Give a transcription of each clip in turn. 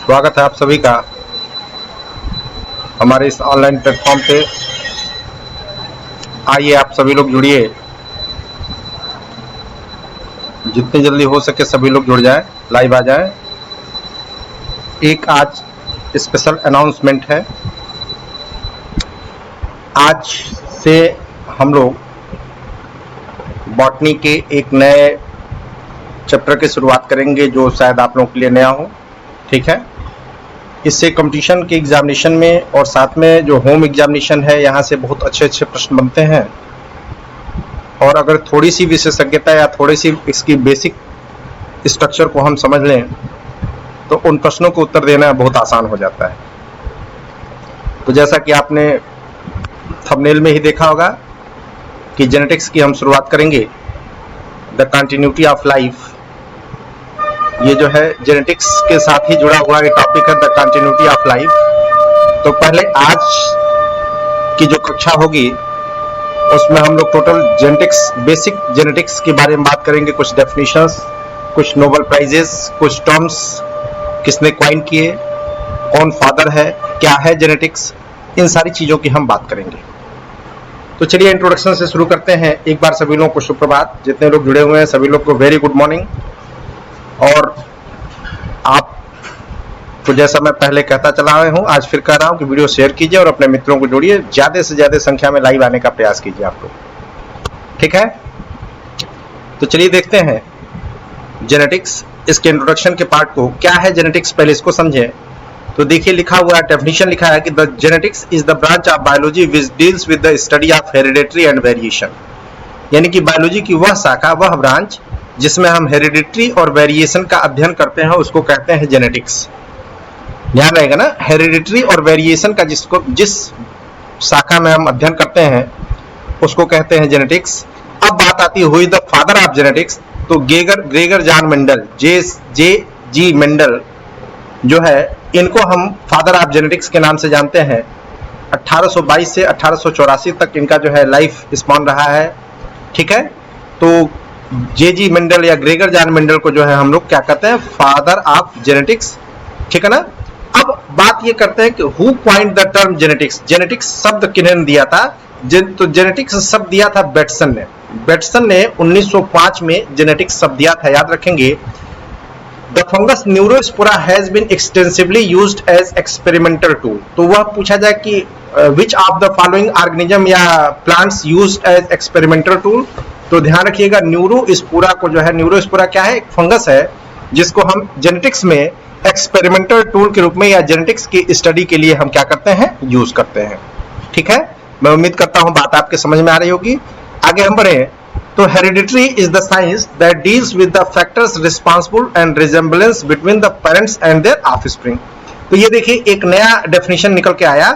स्वागत है आप सभी का हमारे इस ऑनलाइन प्लेटफॉर्म पे। आइए आप सभी लोग जुड़िए, जितनी जल्दी हो सके सभी लोग जुड़ जाएं, लाइव आ जाएं। एक आज स्पेशल अनाउंसमेंट है। आज से हम लोग बॉटनी के एक नए चैप्टर की शुरुआत करेंगे जो शायद आप लोगों के लिए नया हो। ठीक है, इससे कंपटीशन के एग्जामिनेशन में और साथ में जो होम एग्जामिनेशन है यहाँ से बहुत अच्छे अच्छे प्रश्न बनते हैं। और अगर थोड़ी सी विशेषज्ञता या थोड़ी सी इसकी बेसिक स्ट्रक्चर को हम समझ लें तो उन प्रश्नों को उत्तर देना बहुत आसान हो जाता है। तो जैसा कि आपने थंबनेल में ही देखा होगा कि जेनेटिक्स की हम शुरुआत करेंगे। द कंटिन्यूटी ऑफ लाइफ, ये जो है जेनेटिक्स के साथ ही जुड़ा हुआ ये टॉपिक है, द कंटिन्यूटी ऑफ लाइफ। तो पहले आज की जो कक्षा होगी उसमें हम लोग टोटल जेनेटिक्स, बेसिक जेनेटिक्स के बारे में बात करेंगे। कुछ डेफिनेशंस, कुछ नोबेल प्राइजेस, कुछ टर्म्स किसने क्वाइन किए, कौन फादर है, क्या है जेनेटिक्स, इन सारी चीजों की हम बात करेंगे। तो चलिए इंट्रोडक्शन से शुरू करते हैं। एक बार सभी लोगों को सुप्रभात। जितने लोग जुड़े हुए हैं सभी लोग को वेरी गुड मॉर्निंग। और आप तो जैसा मैं पहले कहता चला आया हूं, आज फिर कह रहा हूं कि वीडियो शेयर कीजिए और अपने मित्रों को जोड़िए। ज्यादा से ज्यादा संख्या में लाइव आने का प्रयास कीजिए आप लोग। ठीक है, तो चलिए देखते हैं जेनेटिक्स, इसके इंट्रोडक्शन के पार्ट को। क्या है जेनेटिक्स, पहले इसको समझें। तो देखिए लिखा हुआ है, डेफिनेशन लिखा है कि the genetics is the branch of biology which deals with the study of hereditary and variation. यानी कि बायोलॉजी की वह शाखा, वह ब्रांच जिसमें हम हेरिडिटरी और वेरिएशन का अध्ययन करते हैं, उसको कहते हैं जेनेटिक्स। ध्यान रहेगा ना, हेरिडिटरी और वेरिएशन का जिस शाखा में हम अध्ययन करते हैं उसको कहते हैं जेनेटिक्स। अब बात आती है हुई द फादर ऑफ जेनेटिक्स। तो ग्रेगर जॉन मेंडल, जे मेंडल जो है, इनको हम फादर ऑफ जेनेटिक्स के नाम से जानते हैं। 1822 से 1884 तक इनका जो है लाइफ स्पॉन रहा है। ठीक है, तो जे मेंडल या ग्रेगर जॉन मेंडल को जो है हम लोग क्या कहते हैं, फादर ऑफ जेनेटिक्स। ठीक है ना। अब बात ये करते हैं कि who coined the term genetics. Genetics शब्द किन्होंने दिया था? तो जेनेटिक्स शब्द दिया था बेटसन ने। बेटसन ने 1905 में जेनेटिक्स शब्द दिया था, याद रखेंगे। The fungus Neurospora has been extensively used as experimental tool. तो वह पूछा जाए कि which of the following organism या plants used as experimental tool. तो ध्यान रखिएगा, न्यूरोस्पोरा को जो है, न्यूरोस्पोरा क्या है, एक फंगस है जिसको हम जेनेटिक्स में एक्सपेरिमेंटल टूल के रूप में या जेनेटिक्स की स्टडी के लिए हम क्या करते हैं, यूज करते हैं। ठीक है, मैं उम्मीद करता हूं बात आपके समझ में आ रही होगी। आगे हम बढ़े तो hereditary is the science that deals with the factors responsible and resemblance between the parents and there offspring. तो ये देखिए एक नया डेफिनेशन निकल के आया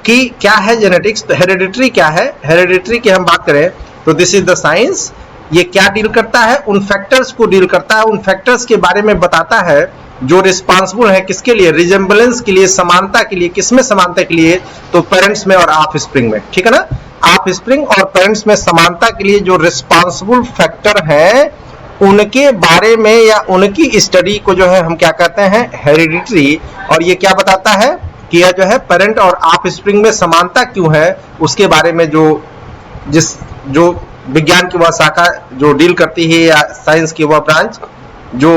कि क्या है जेनेटिक्स। तो हेरिडिटरी क्या है, हेरिडिटरी की हम बात करें तो दिस इज द साइंस। ये क्या डील करता है, उन फैक्टर्स को डील करता है, उन फैक्टर्स के बारे में बताता है जो रिस्पांसिबल है किसके लिए, रिजेम्बलेंस के लिए, समानता के लिए। किसमें समानता के लिए? तो पेरेंट्स में और ऑफस्प्रिंग में। ठीक है ना, ऑफस्प्रिंग और पेरेंट्स में समानता के लिए जो रिस्पांसिबल फैक्टर है उनके बारे में या उनकी स्टडी को जो है हम क्या कहते हैं, हेरिडिटरी। और ये क्या बताता है कि यह जो है पेरेंट और ऑफस्प्रिंग में समानता क्यों है, उसके बारे में जो विज्ञान की वह शाखा जो डील करती है या साइंस की वह ब्रांच जो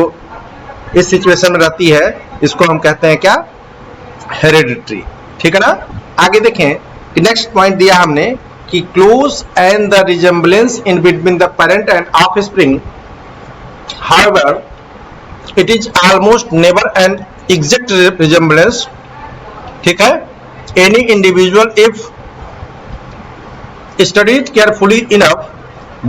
इस सिचुएशन में रहती है, इसको हम कहते हैं क्या, हेरिडिटरी। ठीक है ना। आगे देखें, नेक्स्ट पॉइंट दिया हमने कि close and the resemblance in between the parent and offspring, however it is almost never an exact resemblance. ठीक है, any individual if studied carefully enough,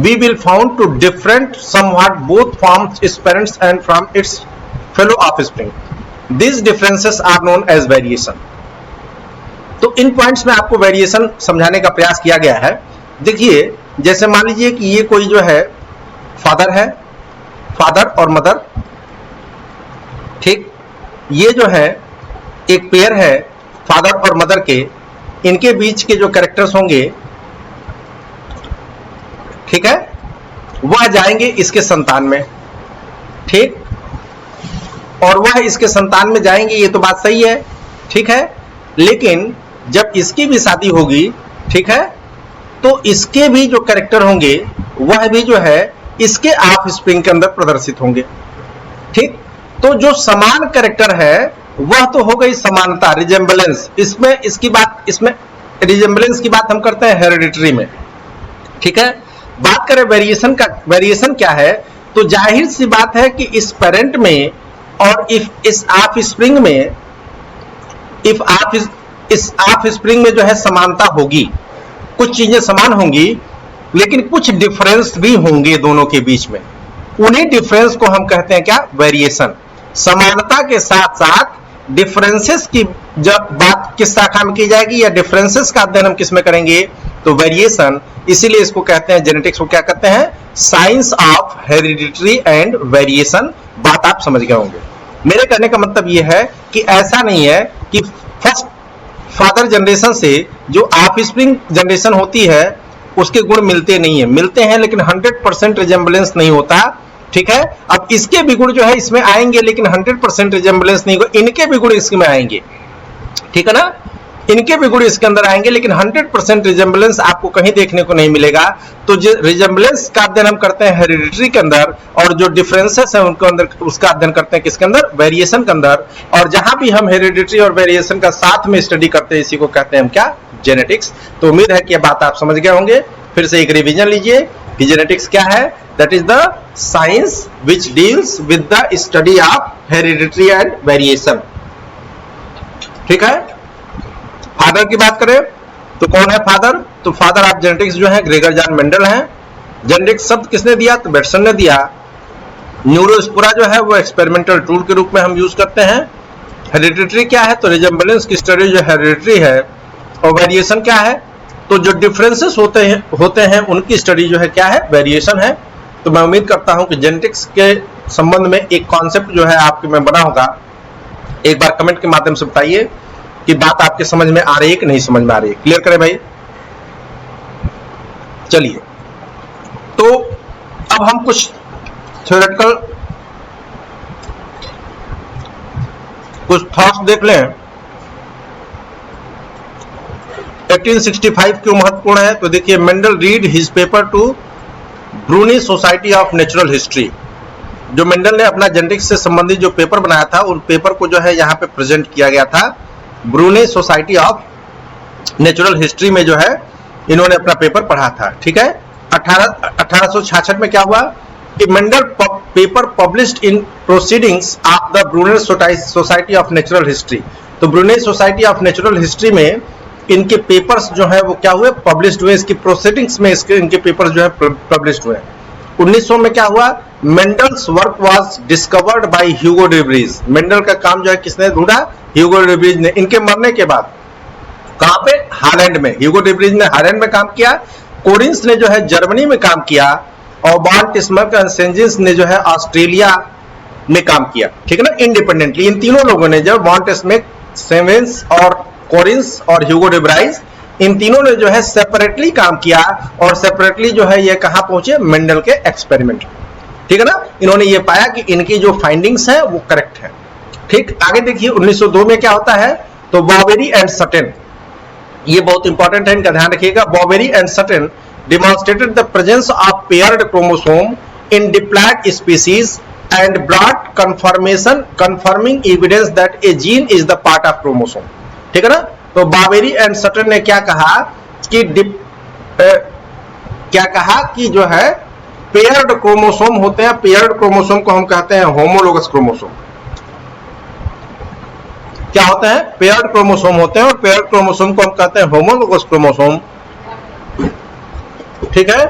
we will found to different somewhat both from its parents and from its fellow offspring. These differences are known as variation. तो इन points में आपको variation समझाने का प्रयास किया गया है। देखिए, जैसे मान लीजिए कि ये कोई जो है फादर है, फादर और मदर। ठीक, ये जो है एक पेयर है फादर और मदर के, इनके बीच के जो कैरेक्टर्स होंगे, ठीक है, वह जाएंगे इसके संतान में। ठीक, और वह इसके संतान में जाएंगे, ये तो बात सही है, ठीक है। लेकिन जब इसकी भी शादी होगी, ठीक है, तो इसके भी जो कैरेक्टर होंगे वह भी जो है इसके ऑफस्प्रिंग के अंदर प्रदर्शित होंगे, ठीक। तो जो समान कैरेक्टर है वह तो हो गई समानता, रिजेम्बलेंस। इसमें इसकी बात, इसमें रिजेम्बलेंस की बात हम करते हैं हेरिडिटरी में, ठीक है। बात करें वेरिएशन का, वेरिएशन क्या है, तो जाहिर सी बात है कि इस पेरेंट में और इस ऑफस्प्रिंग में, इस ऑफस्प्रिंग में जो है समानता होगी, कुछ चीजें समान होंगी लेकिन कुछ डिफरेंस भी होंगे दोनों के बीच में। उन्हीं डिफरेंस को हम कहते हैं क्या, वेरिएशन। समानता के साथ साथ डिफरेंसेस की जब बात किस शाखा में की जाएगी, या डिफरेंसेस का अध्ययन हम किस में करेंगे, तो वेरिएशन। इसीलिए इसको कहते हैं, जेनेटिक्स को क्या कहते हैं, science of hereditary and variation. बात आप समझ गए होंगे। मेरे कहने का मतलब यह है कि ऐसा नहीं है कि फर्स्ट फादर जनरेशन से जो ऑफस्प्रिंग जनरेशन होती है उसके गुण मिलते नहीं है, मिलते हैं लेकिन 100% रिजेम्बलेंस नहीं होता, ठीक है। अब इसके भी गुण जो है इसमें आएंगे लेकिन 100% रिजेम्बलेंस नहीं होगा, इनके भी गुण इसमें आएंगे, ठीक है ना, इनके भी गुण इसके अंदर आएंगे लेकिन 100% रिजेम्बलेंस आपको कहीं देखने को नहीं मिलेगा। तो जो रिजेम्बलेंस का अध्ययन हम करते हैं हेरिडिटरी के अंदर, और जो डिफरेंसेस है उनके अंदर उसका अध्ययन करते हैं किसके अंदर, वेरिएशन के अंदर। और जहां भी हम हेरिडिटरी और वेरिएशन का साथ में स्टडी करते हैं इसी को कहते हैं हम क्या, जेनेटिक्स। तो उम्मीद है कि यह बात आप समझ गए होंगे। फिर से एक रिवीजन लीजिए कि जेनेटिक्स क्या है, that is the science which deals with the study of hereditary and variation, ठीक है। फादर की बात करें तो कौन है फादर, तो फादर ऑफ जेनेटिक्स जो है ग्रेगर जॉन मेंडल हैं। जेनेटिक्स शब्द किसने दिया, तो बेटसन ने दिया। न्यूरोस्पोरा जो है वो एक्सपेरिमेंटल टूल के रूप में हम यूज करते हैं। हेरिडिटरी क्या है, तो रिजेम्बलेंस की स्टडी जो हेरिडिटरी है। और वेरिएशन क्या है, तो जो डिफरेंसेस होते हैं उनकी स्टडी जो है क्या है, वेरिएशन है। तो मैं उम्मीद करता हूं कि जेनेटिक्स के संबंध में एक कॉन्सेप्ट जो है आपके में बना होगा। एक बार कमेंट के माध्यम से बताइए कि बात आपके समझ में आ रही है कि नहीं समझ में आ रही है। क्लियर करें भाई। चलिए, तो अब हम कुछ थ्योरेटिकल कुछ थॉट्स देख लें। 1865 क्यों महत्वपूर्ण है, तो देखिए, Mendel read his paper two Bruny society of natural history. जो मेंडल ने अपना जेनेटिक्स से संबंधित जो पेपर बनाया था, उन पेपर को जो है यहाँ पे प्रेजेंट किया गया था Bruny society of natural history में जो है इन्होंने अपना पेपर पढ़ा था, ठीक है। 1866 में क्या हुआ कि Mendel paper published in proceedings of the Brunn society of natural history. तो Brunn society of natural history में इनके पेपर्स जो है वो क्या हुए, पब्लिश्ड हुए। इसकी प्रोसीडिंग्स में इनके पेपर्स जो है पब्लिश्ड हुए। 1900 में क्या हुआ, Mendel's work was discovered by Hugo day Vries. Mendel का काम जो है किसने ढूंढा, ह्यूगो डे व्रीज ने। इनके मरने के बाद कहां पे, हालैंड में। ह्यूगो डे व्रीज ने हालैंड में काम किया, कोरिन्स ने जो है जर्मनी में काम किया, और वॉन टिस्मर एंड सेंजिस ने जो है ऑस्ट्रेलिया में काम किया, ठीक है ना, इंडिपेंडेंटली। इन तीनों लोगों ने, जब वॉन टिस्मर, सेंजिस और कोरिन्स और ह्यूगो डे व्रीज, इन तीनों ने जो है सेपरेटली काम किया, और सेपरेटली जो है ये कहां पहुंचे, मेंडल के एक्सपेरिमेंट, ठीक है ना। इन्होंने ये पाया कि इनकी जो फाइंडिंग्स है वो करेक्ट है, ठीक। आगे देखिए 1902 में क्या होता है, तो बॉवेरी एंड सटेन, ये बहुत इंपॉर्टेंट है, इनका ध्यान रखिएगा। Boveri and Sutton demonstrated the presence of paired chromosome in diploid species and brought confirming evidence that a gene is the part of chromosome, ठीक है ना। तो बावेरी एंड सटन ने क्या कहा कि जो है पेयर्ड क्रोमोसोम होते हैं। पेयर्ड क्रोमोसोम को हम कहते हैं होमोलोगस क्रोमोसोम। क्या होते हैं, पेयर्ड क्रोमोसोम होते हैं, और पेयर्ड क्रोमोसोम को हम कहते हैं होमोलोगस क्रोमोसोम, ठीक है।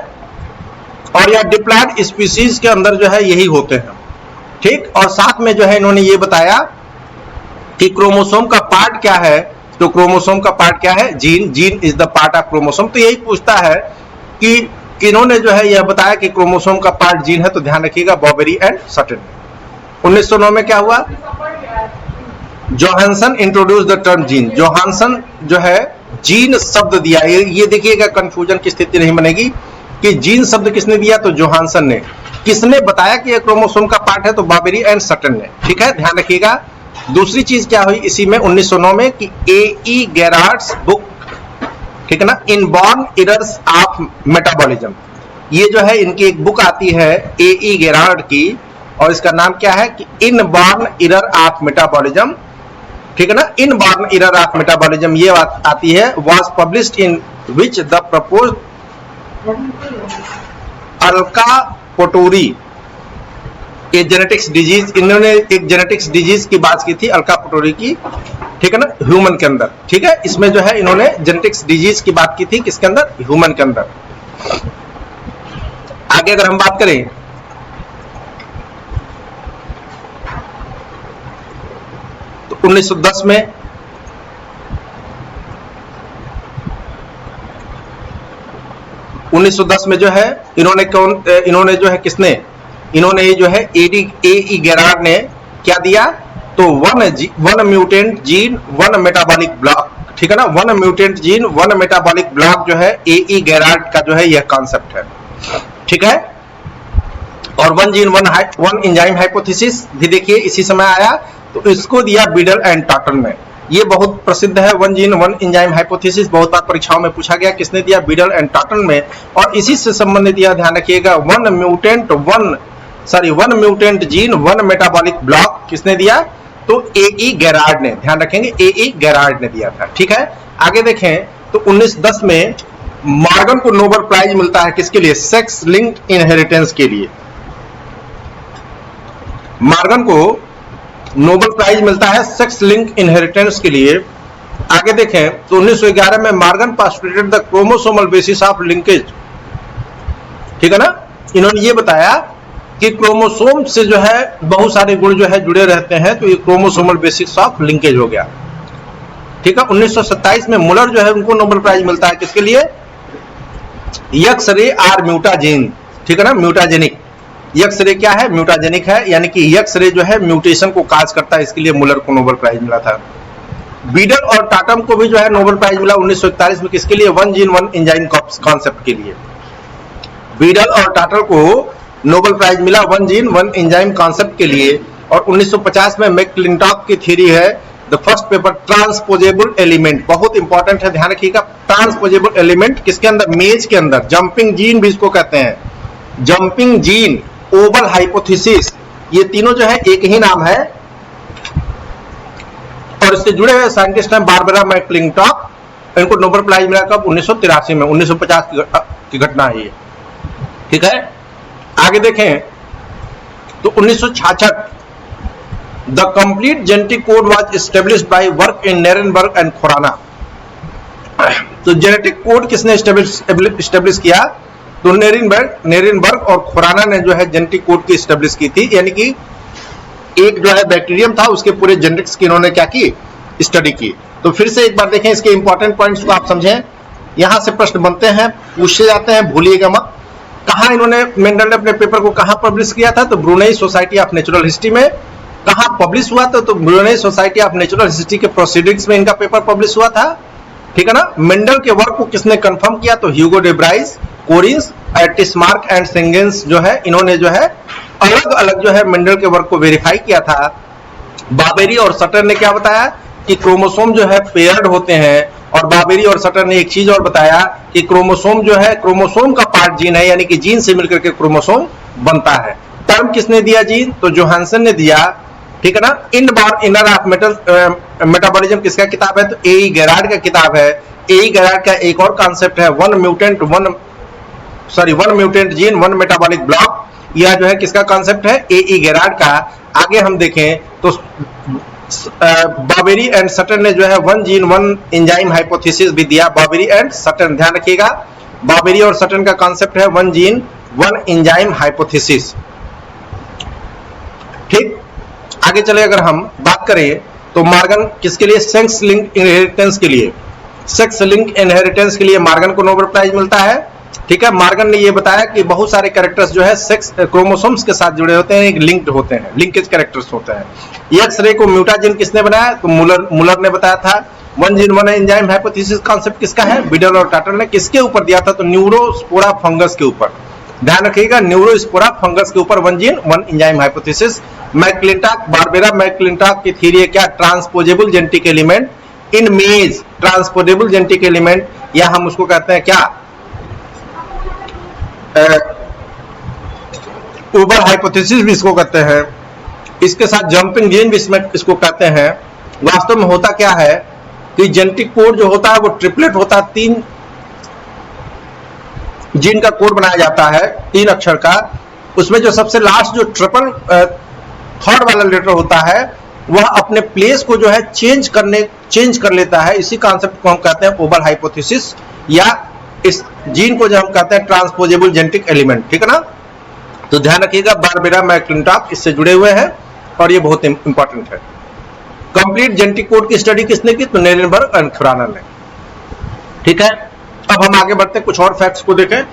और या डिप्लॉयड स्पीसीज के अंदर जो है यही होते हैं, ठीक। और साथ में जो है इन्होंने ये बताया कि क्रोमोसोम का पार्ट क्या है, तो क्रोमोसोम का पार्ट क्या है, gene. Gene is the part of chromosome. तो यही पूछता है कि इन्होंने जो है यह बताया कि क्रोमोसोम का पार्ट जीन है, तो ध्यान रखिएगा बॉवेरी एंड सटन। 1909 में क्या हुआ, Johansson introduce the term gene. Johansson जो है जीन शब्द दिया। ये देखिएगा, कंफ्यूजन की स्थिति नहीं बनेगी कि जीन शब्द किसने दिया, तो जोहानसन ने। किसने बताया कि ये क्रोमोसोम का पार्ट है? तो बाबेरी एंड सटन ने। ठीक है, ध्यान रखिएगा। दूसरी चीज क्या हुई इसी में 1909 में कि ए गेरार्ड्स बुक, ठीक है ना, इनबॉर्न एरर्स ऑफ मेटाबॉलिज्म, ये जो है इनकी एक बुक आती है ए गेरार्ड की, और इसका नाम क्या है कि इनबॉर्न एरर ऑफ मेटाबॉलिज्म, ठीक है ना, इनबॉर्न एरर ऑफ मेटाबॉलिज्म ये आती है, was published in which the proposed alkaptonuria a genetics disease, इन्होंने एक जेनेटिक्स डिजीज की बात की थी अल्का पोटोरी की, ठीक है ना, ह्यूमन के अंदर। ठीक है, इसमें जो है इन्होंने जेनेटिक्स डिजीज की बात की थी, किसके अंदर? ह्यूमन के अंदर। आगे अगर हम बात करें तो 1910 में जो है इन्होंने जो है किसने, इन्होंने जो है ए गेरार्ड ने क्या दिया? तो one mutant gene one metabolic block, ठीक है ना, one mutant gene one metabolic block जो है ए गेरार्ड का जो है यह कॉन्सेप्ट है। ठीक है, और one gene one enzyme hypothesis भी देखिए इसी समय आया, तो इसको दिया बीडल एंड टॉटन में। ये बहुत प्रसिद्ध है, one gene one enzyme hypothesis, बहुत बार परीक्षाओं में पूछा गया, किसने दिया? बीडल एंड टॉटन में। और इसी से संबंधित दिया, ध्यान रखिएगा, one mutant gene one metabolic block किसने दिया? तो ए गेरार्ड ने, ध्यान रखेंगे ए गेरार्ड ने दिया था। ठीक है, आगे देखें तो 1910 में मॉर्गन को नोबेल प्राइज मिलता है, किसके लिए? सेक्स लिंक्ड इनहेरिटेंस के लिए। मॉर्गन को नोबेल प्राइज मिलता है सेक्स लिंक इनहेरिटेंस के लिए। आगे देखें तो 1911 में Morgan postulated the chromosomal basis of linkage, ठीक है ना, इन्होंने ये बताया कि क्रोमोसोम से जो है बहुत सारे गुण जो है जुड़े रहते हैं, तो ये क्रोमोसोमल बेसिस ऑफ लिंकेज हो गया। ठीक है, 1927 में मुलर जो है उनको नोबेल प्राइज मिलता है, किसके लिए? एक्स रे आर म्यूटाजीन, ठीक है ना, म्यूटाजेनिक। एक्स रे क्या है? म्यूटाजेनिक है, यानी कि एक्स रे जो है म्यूटेशन को काज करता है, इसके लिए मुलर को नोबेल प्राइज मिला था। बीडल और टाटम को भी जो है नोबेल प्राइज मिला 1941 में, किसके लिए? One gene one enzyme concept के लिए। बीडल और टाटल को नोबेल प्राइज मिला one gene one enzyme concept के लिए। और 1950 में मैकक्लिंटॉक की थ्योरी है, the first paper transposable element, बहुत इंपॉर्टेंट है, ध्यान रखिएगा। ट्रांसपोजेबल एलिमेंट किसके अंदर? मेज के अंदर। जंपिंग जीन भी इसको कहते हैं, जंपिंग जीन, ओवल हाइपोथेसिस, ये तीनों जो है एक ही नाम है। और इससे जुड़े हुए साइंटिस्ट हैं बारबरा मैकक्लिंटॉक, इनको नोबेल प्राइज मिला कब? 1983 में, 1950 की घटना है ये। ठीक है, आगे देखें तो 1966 the complete genetic code was established by work in Nirenberg and Khorana. तो जेनेटिक कोड किसने एस्टेब्लिश किया? तो नेरेनबर्ग और खुराना ने जो है जेनेटिक कोड की एस्टेब्लिश की थी, यानी कि एक जो है बैक्टीरियम था उसके पूरे जेनेटिक्स की इन्होंने क्या की? स्टडी की। तो फिर से एक बार देखें इसके इंपॉर्टेंट पॉइंट्स को आप समझें, यहां से प्रश्न बनते हैं, पूछे जाते हैं, भूलिएगा मत। कहां इन्होंने, मेंडल ने अपने पेपर को कहां पब्लिश किया था? तो Brunei society of natural history में। कहां पब्लिश हुआ था? तो Brunei society of natural history के प्रोसीडिंग्स में इनका पेपर पब्लिश हुआ था। ठीक है ना, मेंडल के वर्क को किसने कंफर्म किया? तो ह्यूगो डे ब्राइस, कोरिन्स, एटिस्मार्क एंड सेंगेंस जो है इन्होंने जो है अलग अलग जो है मेंडल के वर्क को वेरीफाई किया था। बाबेरी और सटर ने क्या बताया कि क्रोमोसोम जो है पेयर्ड होते हैं, और बाबेरी और सटर ने एक चीज और बताया कि क्रोमोसोम जो है क्रोमोसोम का पार्ट जीन है, यानी कि जीन से मिलकर के क्रोमोसोम बनता है। टर्म किसने दिया जीन? तो जोहानसन ने दिया। ठीक है ना, इनबॉर्न इनर ऑफ मेटाबॉलिज्म किसका किताब है? तो ए गेरार्ड का किताब है। ए गेरार्ड का एक और कॉन्सेप्ट है one mutant gene one metabolic block, यह जो है किसका कॉन्सेप्ट है? ए गेरार्ड का। आगे हम देखें तो बाबेरी एंड सटन ने जो है one gene one enzyme hypothesis भी दिया। बाबेरी एंड सटन, ध्यान रखिएगा, बाबेरी और सटन का कॉन्सेप्ट है one gene one enzyme hypothesis. ठीक, आगे चले अगर हम बात करें तो मॉर्गन किसके लिए? सेक्स लिंक इनहेरिटेंस के लिए। सेक्स लिंक इनहेरिटेंस के लिए मॉर्गन को नोबेल प्राइज मिलता है। ठीक है, मॉर्गन ने ये बताया कि बहुत सारे कैरेक्टर्स जो है सेक्स क्रोमोसोम्स के साथ जुड़े होते हैं, एक लिंक्ड होते हैं, लिंकेज कैरेक्टर्स होते हैं। एक्स रे को म्यूटाजीन किसने बनाया? तो मुलर ने बताया था। One gene one enzyme hypothesis concept किसका है? बीडल और टाटल ने। किसके ऊपर दिया था? तो न्यूरोस्पोरा फंगस के ऊपर। ध्यान रखिएगा, न्यूरोस्पोरा फंगस के ऊपर one gene one enzyme hypothesis. McClintock, Barbara McClintock की थ्योरी है क्या? ट्रांसपोजेबल जेनेटिक एलिमेंट इन मेज, ट्रांसपोजेबल जेनेटिक एलिमेंट, या हम उसको कहते हैं क्या, ओवर हाइपोथेसिस भी इसको कहते हैं। इसके साथ जंपिंग जीन भी इसमें इसको कहते हैं। वास्तव में होता क्या है कि जेनेटिक कोड जो होता है वो ट्रिपलेट होता है, 3 जीन का कोड बनाया जाता है 3 अक्षर का। उसमें जो सबसे लास्ट जो ट्रिपल थर्ड वाला लेटर होता है वह अपने प्लेस को जो है चेंज कर लेता है। इसी कॉन्सेप्ट को हम कहते हैं ओवर हाइपोथेसिस, या इस जीन को जो हम कहते हैं ट्रांसपोजेबल जेनेटिक एलिमेंट, ठीक है ना। तो ध्यान रखिएगा, बारबेरा मैकक्लिंटॉक इससे जुड़े हुए हैं और ये बहुत इंपॉर्टेंट है। कंप्लीट जेनेटिक कोड की स्टडी किसने की? तो नेरेनबर्ग एंड खुराना ने, ठीक है। अब हम आगे बढ़ते हैं, कुछ और फैक्ट्स को देखें।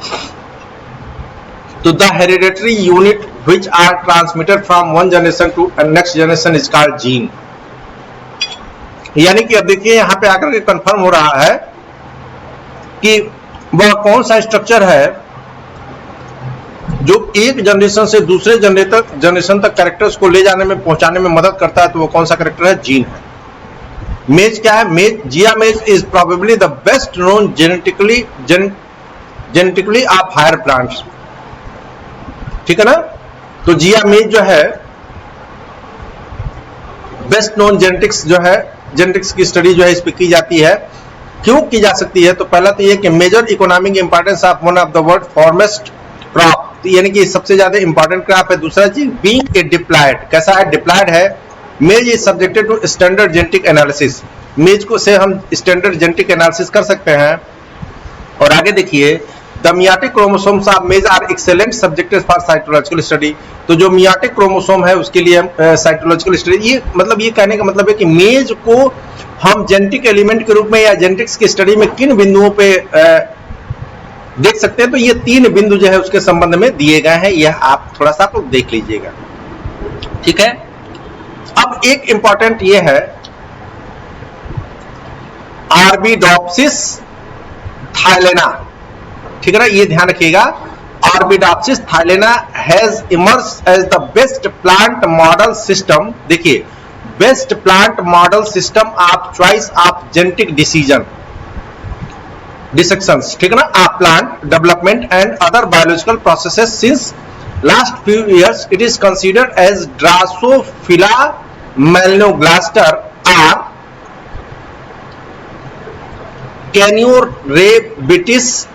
तो the hereditary unit which are transmitted from one generation to next generation is called gene. यानी कि अब देखिए यहां पे आकर के कंफर्म हो रहा है कि वह कौन सा स्ट्रक्चर है जो एक जनरेशन से दूसरे जनरेशन तक कैरेक्टर्स को ले जाने में, पहुंचाने में मदद करता है। तो वो कौन सा कैरेक्टर है? जीन है। मेज क्या है? Maize, Zea maize is probably the best known genetically of higher plants, ठीक है ना। तो जिया मेज जो है बेस्ट नोन जेनेटिक्स जो है, जेनेटिक्स की स्टडी जो है इस पे की जाती है। क्यों की जा सकती है? तो पहला तो ये कि major economic importance of one of the world foremost crop, यानी कि सबसे ज्यादा इंपॉर्टेंट क्रॉप है। दूसरा चीज बीइंग ए डिप्लॉयड, कैसा है? डिप्लॉयड है। Maize is subjected to standard genetic analysis, maize को से हम स्टैंडर्ड जेनेटिक एनालिसिस कर सकते हैं। और आगे देखिए, the meiotic chromosomes of maize are excellent subjected for cytological study. तो जो मियाटिक क्रोमोसोम है उसके लिए साइटोलॉजिकल स्टडी, ये मतलब ये कहने का मतलब है कि मेज को हम जेनेटिक एलिमेंट के रूप में या जेनेटिक्स की स्टडी में किन बिंदुओं पे देख सकते हैं। तो ये 3 बिंदु जो है उसके संबंध में दिए गए हैं, यह आप थोड़ा सा आप लोग देख लीजिएगा, ठीक है। अब एक इंपॉर्टेंट ये है आर्बिडोप्सिस थाइलेना, ठीक है ना, ये ध्यान रखिएगा। Arabidopsis thaliana has emerged as the best plant model system. देखिए, best plant model system of choice of genetic dissections, ठीक है ना, of plant development and other biological processes since last few years. It is considered as Drosophila melanogaster और Caenorhabditis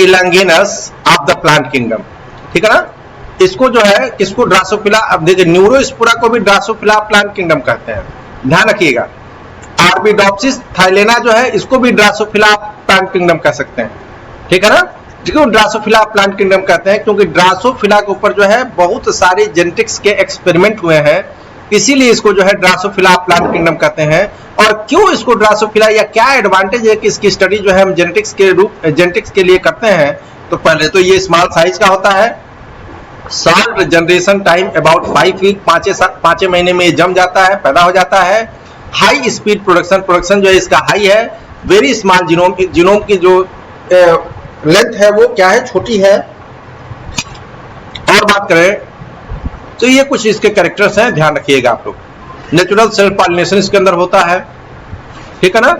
elegans of the plant kingdom, ठीक है ना। इसको जो है किसको? ड्रासोफिला, अब देखिए न्यूरोस्पोरा को भी ड्रासोफिला प्लांट किंगडम कहते हैं, ध्यान रखिएगा। आर्बिडोप्सिस थाइलेना जो है इसको भी ड्रासोफिला प्लांट किंगडम कह सकते हैं, ठीक है ना। क्यों ड्रासोफिला प्लांट किंगडम कहते हैं? क्योंकि ड्रासोफिला के ऊपर जो है बहुत सारे जेनेटिक्स के एक्सपेरिमेंट हुए हैं, इसीलिए इसको जो है ड्रासोफिला प्लांट किंगडम कहते हैं। और क्यों इसको ड्रासोफिला, या क्या एडवांटेज है कि इसकी स्टडी जो है हम जेनेटिक्स के लिए करते हैं? तो पहले तो ये स्मॉल साइज का होता है, short generation time about 5 week, 5 महीने में ये जम जाता है, पैदा हो जाता है। हाई स्पीड प्रोडक्शन जो है इसका हाई है। वेरी स्मॉल जीनोम की जो लेंथ है वो क्या है? छोटी है। और बात करें तो ये कुछ इसके कैरेक्टर्स हैं, ध्यान रखिएगा आप लोग। नेचुरल सेल्फ पॉलिनेशन इसके अंदर होता है, ठीक है ना।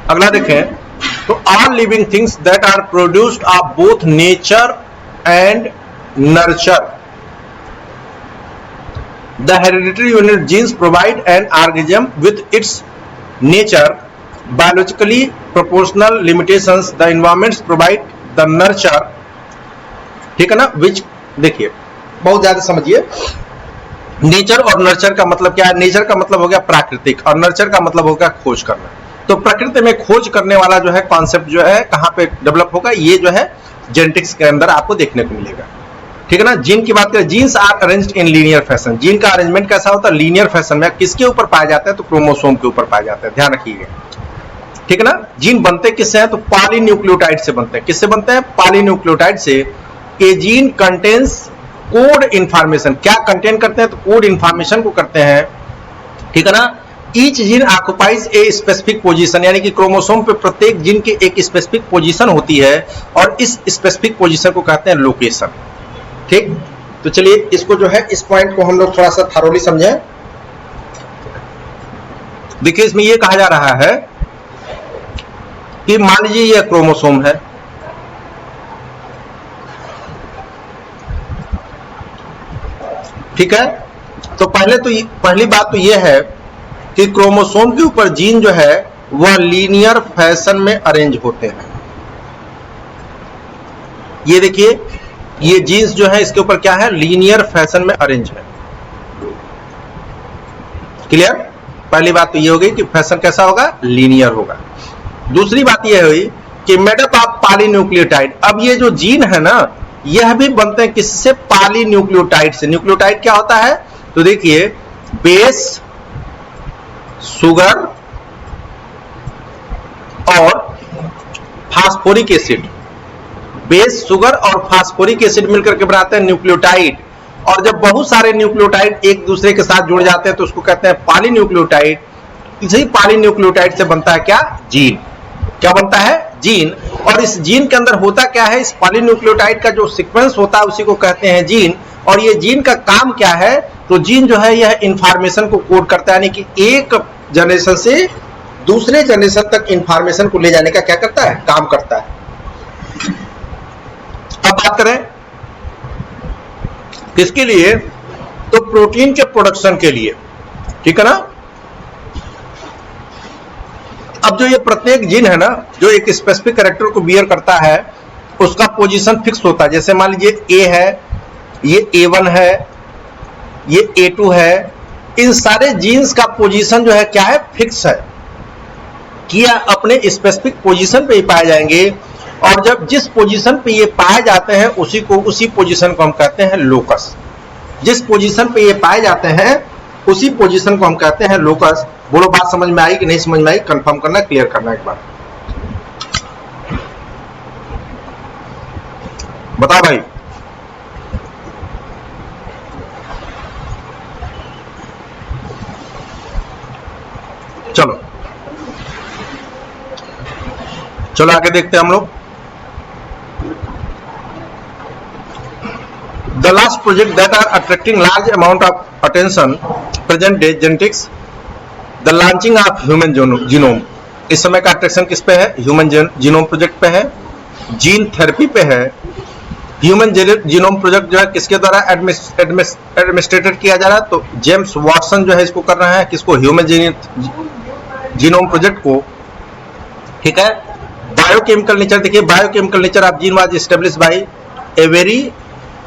अगला देखें तो all living things that are produced of both nature and nurture, the hereditary unit genes provide an organism with its nature biologically proportional limitations, the environments provide the nurture, ठीक है ना। which देखिए बहुत ज्यादा समझिए, नेचर और nurture का मतलब क्या है? नेचर का मतलब हो गया प्राकृतिक और नर्चर का मतलब होगा खोज करना। तो प्रकृति में खोज करने वाला जो है कॉन्सेप्ट जो है कहां पे डेवलप होगा? ये जो है जेनेटिक्स के अंदर आपको देखने को मिलेगा, ठीक है ना। जीन की बात करें, genes are arranged in linear fashion. Gene का अरेंजमेंट कैसा होता है? लीनियर फैशन में। किसके ऊपर पाया जाता है? तो क्रोमोसोम के ऊपर पाया जाता है, ध्यान रखिएगा, ठीक है ना। जीन बनते किससे हैं? तो पॉलीन्यूक्लियोटाइड से बनते हैं। किससे बनते हैं? पॉलीन्यूक्लियोटाइड से। ए जीन कंटेन्स कोड इंफॉर्मेशन, क्या कंटेन करते हैं? तो कोड इंफॉर्मेशन को करते हैं, ठीक है ना। Each gene occupies a specific position, यानी कि क्रोमोसोम पे प्रत्येक जीन की एक स्पेसिफिक पोजीशन होती है और इस स्पेसिफिक पोजीशन को कहते हैं लोकेशन। ठीक, तो चलिए इसको जो है, इस पॉइंट को हम लोग थोड़ा सा थॉरोली समझें। देखिए इसमें यह कहा जा रहा है कि मान लीजिए यह क्रोमोसोम है, ठीक है। तो पहली बात तो यह है कि क्रोमोसोम के ऊपर जीन जो है वह लीनियर फैशन में अरेंज होते हैं। ये देखिए, ये जीन्स जो है इसके ऊपर क्या है, लीनियर फैशन में अरेंज है। क्लियर? पहली बात तो ये होगी कि फैशन कैसा होगा, लीनियर होगा। दूसरी बात ये हुई कि मेडअप ऑफ पॉलीन्यूक्लियोटाइड। अब ये जो जीन है ना, यह भी बनते हैं किससे, पॉलीन्यूक्लियोटाइड से। न्यूक्लियोटाइड क्या होता है, तो देखिए बेस, शुगर और फास्फोरिक एसिड। बेस, शुगर और फास्फोरिक एसिड मिलकर के बनाते हैं न्यूक्लियोटाइड। और जब बहुत सारे न्यूक्लियोटाइड एक दूसरे के साथ जुड़ जाते हैं तो उसको कहते हैं पॉलीन्यूक्लियोटाइड। इसी पॉलीन्यूक्लियोटाइड से बनता है क्या, जीन। क्या बनता है, जीन। और इस जीन के अंदर होता क्या है, इस पॉलीन्यूक्लियोटाइड का जो सीक्वेंस होता है उसी को कहते हैं जीन। और ये जीन का काम क्या है, तो जीन जो है यह इंफॉर्मेशन को कोड करता है, यानी कि एक जनरेशन से दूसरे जनरेशन तक इंफॉर्मेशन को ले जाने का क्या करता है, काम करता है। अब बात करें किसके लिए, तो प्रोटीन के प्रोडक्शन के लिए, ठीक है ना। अब जो ये प्रत्येक जीन है ना, जो एक स्पेसिफिक कैरेक्टर को बियर करता है, उसका पोजीशन फिक्स होता है। जैसे मान लीजिए ए है, ये A1 है, ये A2 है। इन सारे जीन्स का पोजीशन जो है क्या है, फिक्स है कि यह अपने स्पेसिफिक पोजीशन पे ही पाए जाएंगे। और जब जिस पोजीशन पे ये पाए जाते हैं उसी पोजीशन को हम कहते हैं लोकस। जिस पोजीशन पे ये पाए जाते हैं उसी पोजीशन को हम कहते हैं लोकस। बोलो बात समझ में आई कि नहीं समझ में आई, कंफर्म करना, क्लियर करना एक बार बता भाई। चलो आगे देखते हैं हम लोग। The last project that are attracting large amount of attention present day genetics, the launching of human genome। इस समय का अट्रैक्शन किस पे है, ह्यूमन जीनोम प्रोजेक्ट पे है, जीन थेरेपी पे है। ह्यूमन जीनोम प्रोजेक्ट जो है किसके द्वारा एडमिनिस्ट्रेटेड किया जा रहा है, तो जेम्स वाटसन जो है इसको कर रहे हैं, किसको, ह्यूमन जीनोम प्रोजेक्ट को, ठीक है। बायोकेमिकल नेचर देखिए, biochemical nature of gene was established by Avery,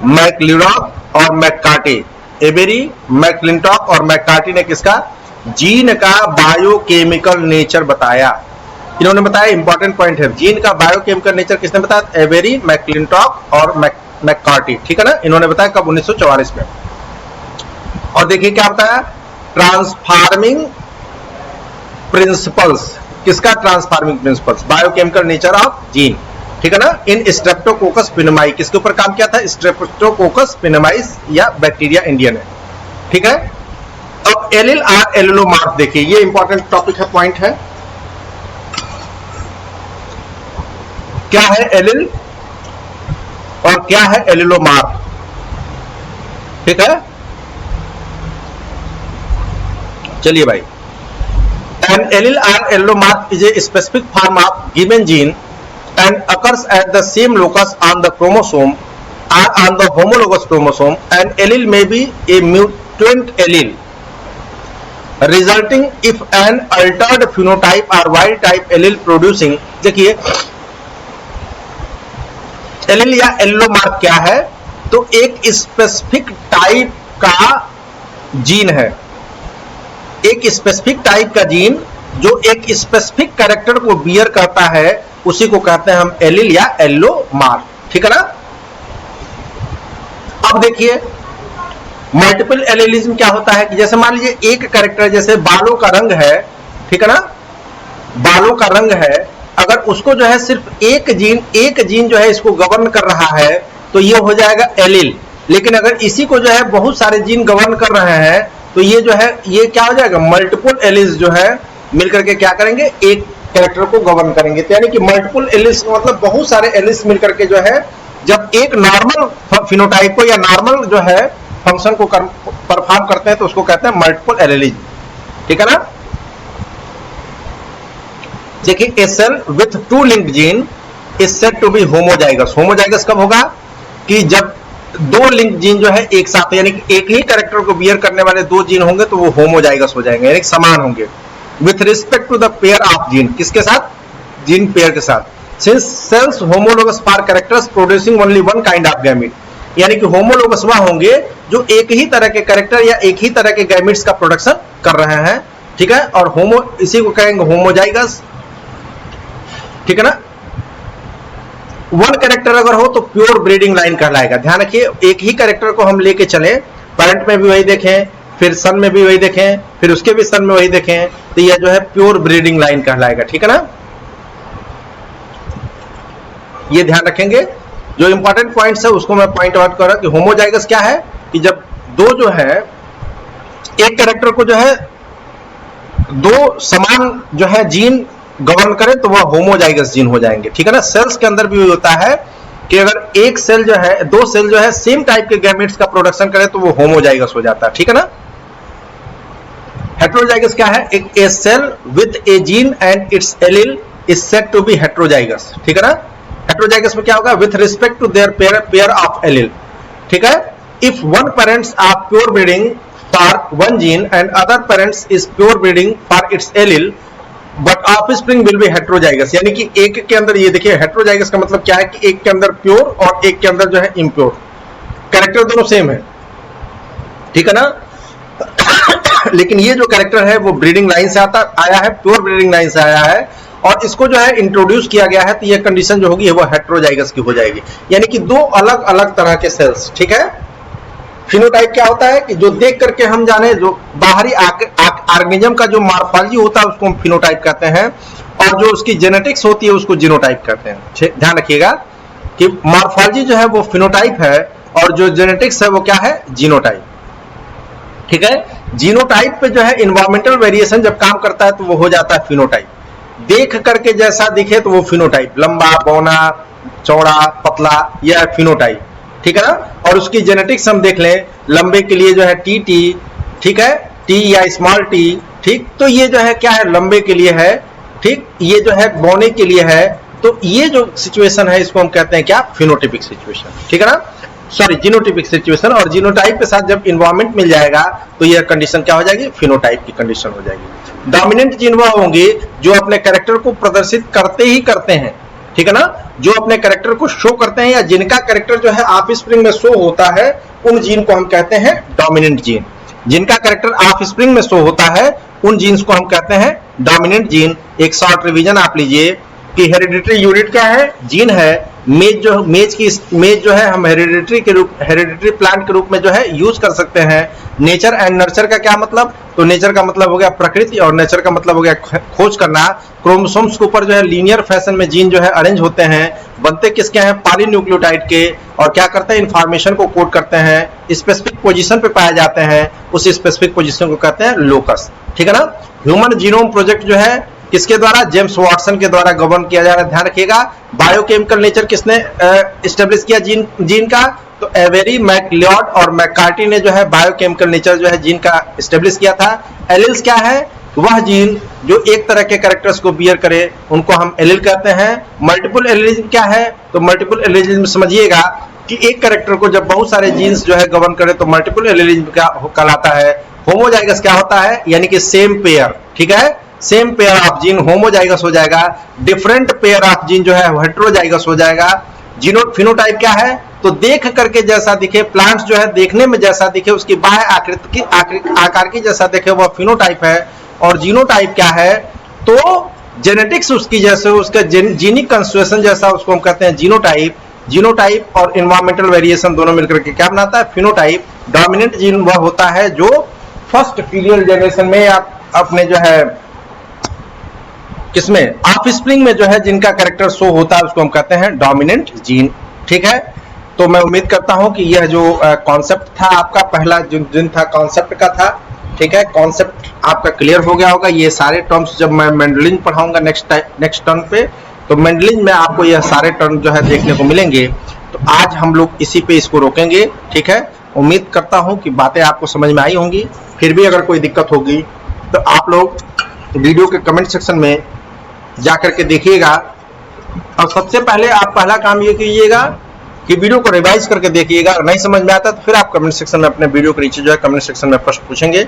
McClintock और मैककार्टी। एवेरी, मैकलिनटॉक और मैककार्टी ने किसका, जीन का बायोकेमिकल नेचर बताया। इन्होंने बताया, इंपॉर्टेंट पॉइंट है, जीन का बायोकेमिकल नेचर किसने बताया, एवेरी, मैकलिनटॉक और मैककार्टी, ठीक है ना। इन्होंने बताया कब, 1944 में। और देखिए क्या बताया, ट्रांसफार्मिंग प्रिंसिपल्स। किसका, transforming principles, biochemical nature of gene, ठीक है ना। इन स्ट्रेप्टोकोकस पिनेमाई, किसके ऊपर काम किया था, स्ट्रेप्टोकोकस पिनेमाइस या बैक्टीरिया इंडियन है, ठीक है। अब एलिल और एलिलोमार्फ देखिए, ये इंपॉर्टेंट टॉपिक है, पॉइंट है। क्या है एलिल और क्या है एलिलोमार्फ, ठीक है। चलिए भाई, an allele or allelomorph is a specific form of given gene and occurs at the same locus on the chromosome or on the homologous chromosome. An allele may be a mutant allele resulting if an altered phenotype or wild type allele producing। देखिए allele या एलिलोमार्फ क्या है, तो एक specific type का gene है, एक specific type का जीन जो एक स्पेसिफिक कैरेक्टर को बियर करता है, उसी को कहते हैं हम एलिल या एलिलोमार्फ, ठीक है ना। अब देखिए मल्टीपल एलिलिज्म क्या होता है कि जैसे मान लीजिए एक कैरेक्टर, जैसे बालों का रंग है, ठीक है ना, बालों का रंग है, अगर उसको जो है सिर्फ एक जीन जो है इसको गवर्न कर रहा है तो ये हो जाएगा एलिल। लेकिन अगर इसी को जो है बहुत सारे जीन गवर्न कर रहे हैं तो ये जो है ये क्या हो जाएगा, मल्टीपल एलिस जो है मिलकर के क्या करेंगे, एक कैरेक्टर को गवर्न करेंगे। तो यानी कि मल्टीपल एलिस मतलब बहुत सारे एलिस मिलकर के जो है जब एक नॉर्मल फिनोटाइप को या नॉर्मल जो है फंक्शन को परफॉर्म करते हैं तो उसको कहते हैं मल्टीपल एलिस। ठीक है ना। देखिए a cell with two linked gene is said to be homozygous. Homozygous कब होगा कि जब दो लिंक जीन जो है एक साथ, यानी कि एक ही कैरेक्टर को बियर करने वाले दो जीन होंगे तो वो होमोजाइगस हो जाएंगे, यानी समान होंगे with respect to the pair of gene. किसके साथ, जीन पेयर के साथ। Since cells homologous pair characters producing only one kind of gamete, यानी कि होमोलोगस वह होंगे जो एक ही तरह के कैरेक्टर या एक ही तरह के गैमीट्स का प्रोडक्शन कर रहे हैं। ठीक है। और होमो इसी को कहेंगे होमोजाइगस। ठीक है ना। वन कैरेक्टर अगर हो तो प्योर ब्रीडिंग लाइन कहलाएगा। ध्यान रखिए, एक ही कैरेक्टर को हम लेके चले, पेरेंट में भी वही देखें, फिर सन में भी वही देखें, फिर उसके भी सन में वही देखें, तो यह जो है प्योर ब्रीडिंग लाइन कहलाएगा। ठीक है ना। ये ध्यान रखेंगे, जो इंपॉर्टेंट पॉइंट्स है उसको मैं पॉइंट आउट कर रहा हूं कि होमोजाइगस क्या है कि जब दो जो है एक कैरेक्टर को जो है दो समान जो है जीन गवर्न करे तो वह होमोजाइगस जीन हो जाएंगे। ठीक है ना। सेल्स के अंदर भी होता है कि अगर एक सेल जो है, दो सेल जो है सेम टाइप के गैमेट्स का प्रोडक्शन करे तो वो होमोजाइगस हो जाता है। ठीक है ना। हेटेरोजाइगस क्या है, एक a cell with a gene and its allele is said to be heterozygous. ठीक है ना। हेटेरोजाइगस में क्या होगा, with respect to their pair of allele. ठीक है। If one parents are pure breeding for one gene and other parents is pure breeding for its allele but offspring will be heterozygous, यानी कि एक के अंदर, ये देखिए हेटेरोजाइगस का मतलब क्या है कि एक के अंदर प्योर और एक के अंदर जो है इम्प्योर, कैरेक्टर दोनों सेम है। ठीक है ना। लेकिन ये जो कैरेक्टर है वो ब्रीडिंग लाइन से आया है, प्योर ब्रीडिंग लाइन से आया है, और इसको जो है इंट्रोड्यूस किया गया है, तो ये कंडीशन जो होगी वो हेटेरोजाइगस की हो जाएगी, यानी कि दो अलग अलग तरह के सेल्स। ठीक है। फिनोटाइप क्या होता है कि जो देख करके हम जाने, जो बाहरी ऑर्गेनिज्म का जो मॉर्फोलॉजी होता है उसको हम फिनोटाइप कहते हैं, और जो उसकी जेनेटिक्स होती है उसको जीनोटाइप कहते हैं। ध्यान रखिएगा कि मॉर्फोलॉजी जो है वो फिनोटाइप है और जो जेनेटिक्स है वो क्या है, जीनोटाइप। ठीक है। जीनोटाइप पे जो है इन्वायरमेंटल वेरिएशन जब काम करता है तो वो हो जाता है फिनोटाइप। देख करके जैसा दिखे तो वो फिनोटाइप, लंबा, बौना, चौड़ा, पतला, यह फिनोटाइप। ठीक है ना। और उसकी जेनेटिक्स हम देख लें, लंबे के लिए जो है टी, ठीक है, टी या स्मॉल टी। ठीक। तो ये जो है क्या है, लंबे के लिए है। ठीक। ये जो है बौने के लिए है। तो ये जो सिचुएशन है इसको हम कहते हैं क्या, फिनोटाइपिक सिचुएशन। ठीक है ना। Sorry, genotypic situation. और जीनोटाइप के साथ जब इन्वायरमेंट मिल जाएगा तो यह कंडीशन क्या हो जाएगी, फिनोटाइप की कंडीशन हो जाएगी। डोमिनेंट जीन वह होंगे जो अपने कैरेक्टर को प्रदर्शित करते ही करते हैं। ठीक है ना। जो अपने कैरेक्टर को शो करते हैं या जिनका कैरेक्टर जो है ऑफस्प्रिंग में शो होता है उन जीन को हम कहते हैं डोमिनेंट जीन। जिनका कैरेक्टर ऑफस्प्रिंग में शो होता है उन जीन्स को हम कहते हैं डोमिनेंट जीन। एक शॉर्ट रिवीजन आप लीजिए कि हेरिडिटरी यूनिट क्या है, जीन है। मेज जो है हम हेरिडिटरी प्लांट के रूप में जो है यूज कर सकते हैं। नेचर एंड नर्चर का क्या मतलब, तो नेचर का मतलब हो गया प्रकृति और नर्चर का मतलब हो गया खोज करना। क्रोमोसोम्स के ऊपर जो है लीनियर फैशन में जीन जो है अरेंज होते हैं, बनते किसके हैं, पॉलीन्यूक्लियोटाइड के, और क्या करते हैं, इंफॉर्मेशन को कोड करते हैं, स्पेसिफिक पोजीशन पे पाए जाते हैं, उस स्पेसिफिक पोजीशन को कहते हैं लोकस। ठीक है ना। ह्यूमन जीनोम प्रोजेक्ट जो है किसके द्वारा, जेम्स वाटसन के द्वारा गवर्न किया जा रहा है। ध्यान रखिएगा, बायोकेमिकल नेचर किसने एस्टेब्लिश किया जीन का, तो एवेरी, मैकलियोड और मैककार्टी ने जो है बायोकेमिकल नेचर जो है जीन का एस्टेब्लिश किया था। एलिल्स क्या है, वह जीन जो एक तरह के कैरेक्टर्स को बियर करे उनको हम एलिल कहते हैं। मल्टीपल एलिलिज्म क्या है, तो मल्टीपल एलिलिज्म समझिएगा कि एक कैरेक्टर को जब बहुत सारे जीन्स जो है गवर्न करे तो मल्टीपल एलिलिज्म क्या कहलाता है। होमोजाइगस क्या होता है, यानी कि सेम पेयर। ठीक है। Same pair of gene homozygous हो जाएगा, डिफरेंट पेयर ऑफ जीन जो है हेटेरोजाइगस हो जाएगा। फिनोटाइप क्या है, तो देख करके जैसा दिखे, प्लांट्स जो है देखने में जैसा दिखे, उसकी बाह्य आकृति आकार की जैसा दिखे वह फिनोटाइप है। और जीनोटाइप क्या है, तो जेनेटिक्स उसकी जैसे, उसका जीनिक कंस्ट्रक्शन जैसा, उसको हम कहते हैं जीनोटाइप। जीनोटाइप और इन्वायरमेंटल वेरिएशन दोनों मिलकर के क्या बनाता है, फिनोटाइप। डोमिनेंट जीन वह होता है जो फर्स्ट फीलियल जनरेशन में या अपने जो है किसमें, ऑफस्प्रिंग में जो है जिनका कैरेक्टर शो होता है उसको हम कहते हैं डोमिनेंट जीन। ठीक है। तो मैं उम्मीद करता हूं कि यह जो कॉन्सेप्ट था आपका, पहला जो दिन था कॉन्सेप्ट का था, ठीक है, कॉन्सेप्ट आपका क्लियर हो गया होगा। ये सारे टर्म्स जब मैं मेंडलिंग पढ़ाऊंगा नेक्स्ट टर्म पे, तो मेंडलिंग में आपको यह सारे टर्म जो है देखने को मिलेंगे। तो आज हम लोग इसी पे इसको रोकेंगे, ठीक है। उम्मीद करता हूं कि बातें आपको समझ में आई होंगी। फिर भी अगर कोई दिक्कत होगी तो आप लोग वीडियो के कमेंट सेक्शन में जा करके देखिएगा। और सबसे पहले आप पहला काम ये कीजिएगा कि वीडियो को रिवाइज करके देखिएगा। अगर नहीं समझ में आता तो फिर आप कमेंट सेक्शन में अपने वीडियो के नीचे जो है कमेंट सेक्शन में प्रश्न पूछेंगे,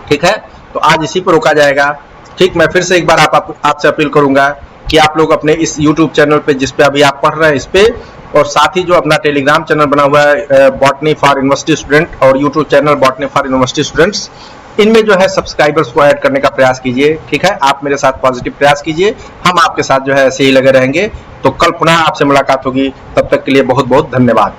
ठीक है। तो आज इसी पर रोका जाएगा, ठीक। मैं फिर से एक बार आपसे अपील करूंगा कि आप लोग अपने इस YouTube चैनल पे जिस पे अभी आप पढ़ रहे हैं इस पे, और साथ ही जो अपना टेलीग्राम चैनल बना हुआ है बॉटनी फॉर यूनिवर्सिटी स्टूडेंट और YouTube channel botany for university students, इनमें जो है सब्सक्राइबर्स को ऐड करने का प्रयास कीजिए, ठीक है। आप मेरे साथ पॉजिटिव प्रयास कीजिए, हम आपके साथ जो है ऐसे ही लगे रहेंगे। तो कल पुनः आपसे मुलाकात होगी, तब तक के लिए बहुत बहुत धन्यवाद।